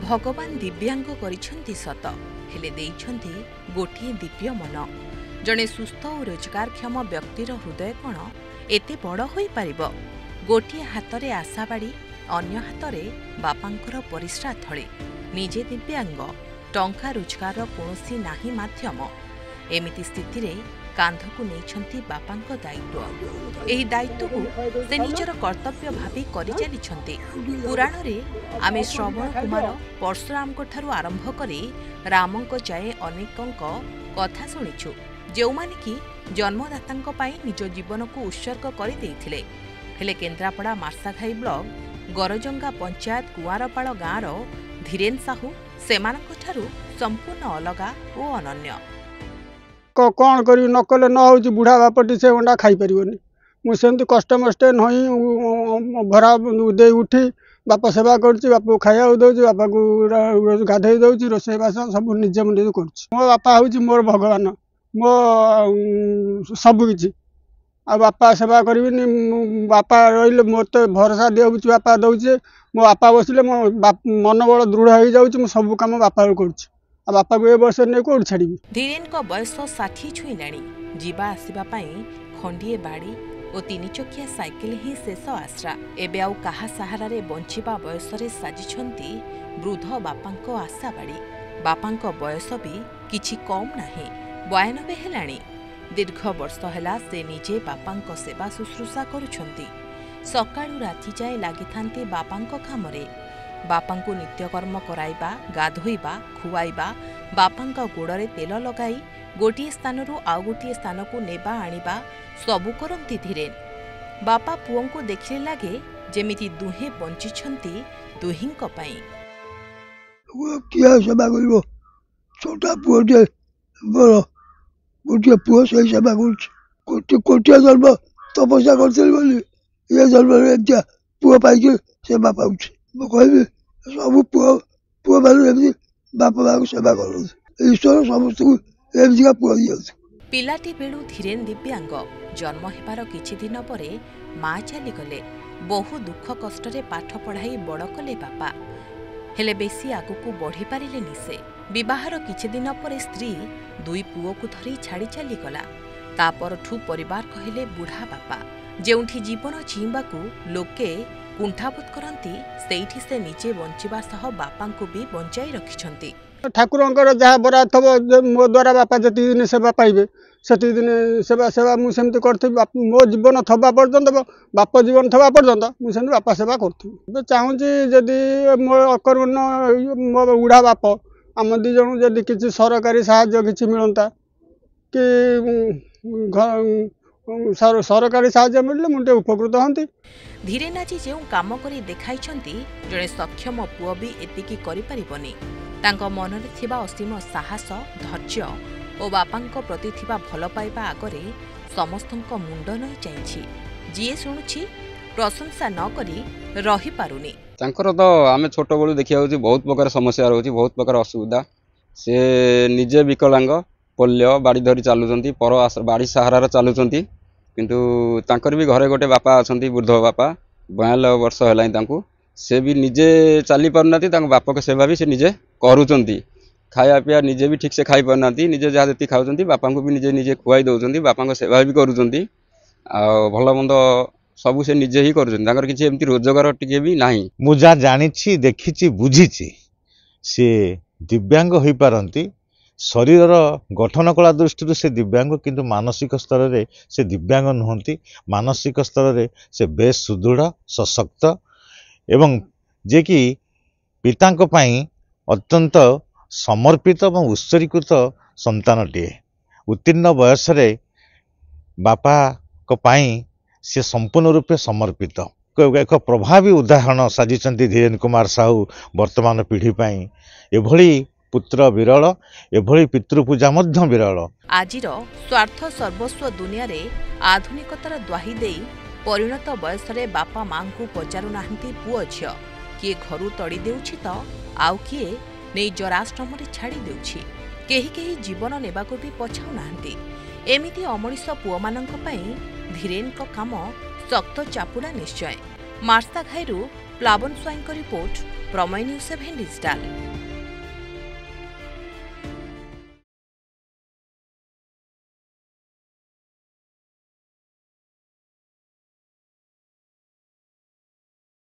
भगवान दिव्यांग करिछंती सत हेले देइछंती गोटिए दिव्य मन। जड़े सुस्थ और रोजगारक्षम व्यक्तिर हृदय कण एते बड़ होई पारिबो। गोटिए हातरे आशाबाड़ी अन्य हातरे बापांकर परिश्रा थळे। निजे दिव्यांग टंका रोजगार कोनोसी नाही माध्यम। एमिति स्थिति रे कांधकु नेइछंती बापांक दायित्व। एही दायित्व को से निजर कर्तव्य भाबी करि चलिछंती। पुराण रे आमे श्रवण कुमार परशुरामको ठारू आरंभ करी रामंक जाए अनेकंक कथा शुणिछु, जेउमाने कि जन्मदातांक पाई निज जीवन को उत्सर्ग करि देइथिले। हेले केन्द्रापड़ा मार्साघाई ब्लॉक गरजंगा पंचायत कुआरपाड़ गाँवर धीरेन साहू सेमानक ठारू संपूर्ण अलगा और अनन्य। कौन कर नकले न हो बुढ़ा बापटी से अंडा खाई पारनि। मुझे कष्ट मस्टे नई भरा दे उठी बापा सेवा करुच्ची, बापा को खाया दौर, बापा को गाधे दौर, रोसे बास सब निजे मुझे कर। मो बापा हूँ मोर भगवान, मो सबकि आ बापा सेवा करी। बापा रही मोर तो भरोसा दे बापा दौचे। मो बापा बसले मो मन बल दृढ़ हो जाऊँ। सब कम बापा कर बापा को ए वर्ष नहीं कौन छाड़ी। धीरेन को बयस 60 छुईलाणी। जीवा आसवा खंडीए बाड़ी और 3 चकिया साइकेल ही शेष आश्रा। एबे आउ कहा सहारा रे बंचिबा बयस रे साजिछंती वृद्ध बापांको आशा बाड़ी। बापांको बयस भी किछि कम नाही, 92 हेलाणी। दीर्घ वर्ष हेला से निजे बापांको सेवा शुश्रूषा करुछंती। सकाळु राति जाए लागिथांती बापांको कामरे। बापांको नित्यकर्म कराइबा, गाधोइबा, खुआइबा, बापांका गोड़े तेल लगाई गोटिए स्थानरू आउ गोटिए स्थान को नेबा आनिबा सबु करंती धीरेन। बापा पुओं को देखिले लागे जेमिति दुहे बंचिछंती दुहिंक पई। वो किया सेवा करिवो, छोटा पुओटे बड़ गोटिए पुओ सही सेवा करुछ। कोटिया जन्म तपस्या करथिल बोली ये जन्म रे एकटा पुओ पाइके सेवा पाउछ। मो कहबी सब पुओ माने बापा माँ को सेवा कर। ईश्वर समस्त को एमजिका पुओ दिया। पिलाटी बेलू धीरेन दिव्यांग जन्म हेबार किछि दिन परे माँ चली गले। बहु दुख कष्ट रे पाठ पढ़ाई बड़ कले बापा। हेले बेसी आगु को बढ़ी पारिलेनि से। विवाहर किछि दिन परे स्त्री 2 पुओ को धरी छाड़ी चली गला। तापरठू परिवार कहले बुढ़ा बापा। जेउठी जीवन जीवाकू लोके कुंठाबोध करती सेठी से निजे बंचिबा सह बापा को भी बंचाई रखिछंती। ठाकुरंकर जहाँ बरा थब मो द्वारा बापा जति दिन सेवा पाइबे सेति दिन सेवा सेवा मुझे करथि। मो जीवन थबा पर्यंत बाप जीवन थबा पर्यंत मुझे बापा सेवा करथि। चाहूँगी जदि मो अकर्मण मो बुढ़ा बाप आम 2 जन जदि किसी सरकारी साहाय्य किसी मिलता कि सरकारी साहाय्य मिलले मुझे उपकृत हंती। धीरेन आज जो काम करी देखाइछंती जड़े सक्षम पुओ भी एतिकी करि परिबनी। तांको मनरे थिबा असीम साहस, धैर्य और बापांको प्रति थिबा भल पाइबा आगरे समस्तंको मुंड नई जाइछि। जिए सुनुछि प्रशंसा न करी रही पारुनी। तांकर तो आमे छोट बळु देखिया होछि बहुत प्रकार समस्या रहउछि, बहुत प्रकार असुविधा। से निजे विकलांग पोल्य बाड़ी धरी चालुचंती, पर बाड़ी सहारा चालुचंती। किंतु तांकर भी घरे गोटे बापा अछंती, वृद्ध बापा 92 वर्ष हेलाइ। तांकू से भी निजे चली पारनाती। तांको बापा के सेवा भी से निजे करूचंती। खाया पिया निजे भी ठीक से खाई पारनाती। निजे जहाँ जति खाउचंती बापा को भी निजे निजे खुआई दउचंती। बापा को सेवा भी करूचंती। आ भल मंद सब से निजे ही करूचंती। तांकर किछि एमती रोजगार टिके भी नाही। मु जा जानिछि, देखिछि, बुझिछि से दिव्यांग होई पारंती। शरीर गठन कला दृष्टि से दिव्यांग, किंतु मानसिक स्तर रे से दिव्यांग नुहंती। मानसिक स्तर रे से बेस सुदृढ़ सशक्त एवं जे कि पितांक पई अत्यंत समर्पित और उत्सर्गीकृत संतानटीए। उत्तीर्ण बयस रे बापा को पई से संपूर्ण रूपे समर्पित एक प्रभावी उदाहरण साजिचंती धीरेन कुमार साहू। वर्तमान पीढ़ी पई एभली पुत्र विरल, एभली पितृपूजा मध्य विरल। आजिर स्वार्थ सर्वस्व दुनिया रे आधुनिकतार द्वाही देई परिणत बयस रे बापा मां को पचारु नाहंती पुओ झियो। किए घरु तड़ी देउछि तो आउ किए नै जराश्रम रे छाड़ी देउछि। केही केही जीवन नेबाको भी पछाउ नाहंती। एमिति अमଣିଷ पुओ मानंक पई धीरेन को काम सख्त चापुड़ा निश्चय। मार्साघाईरू प्लावन स्वाईंक रिपोर्ट, प्रमेय न्यूज 7 डिजिटाल।